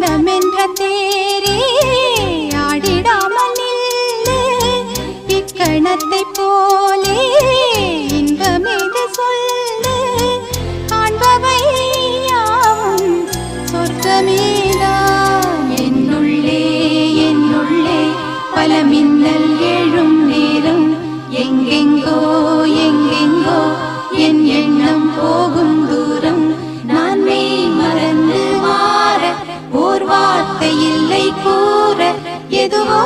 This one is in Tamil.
மனமென்ற தேரே ஆடிடாமல் நில்லு இக்கணத்தை போலே இன்பமேது சொல்லு காண்பவை யாவும் சொர்க்கமேதான் என்னுள்ளே என்னுள்ளே பல மின்னல் எழும் நேரம் எங்கெங்கோ எங்கெங்கோ என் எண்ணம் போகும் தூரம் நான் மெய் மறந்து மாற ஓர் வார்த்தை இல்லை கூற எதுவோ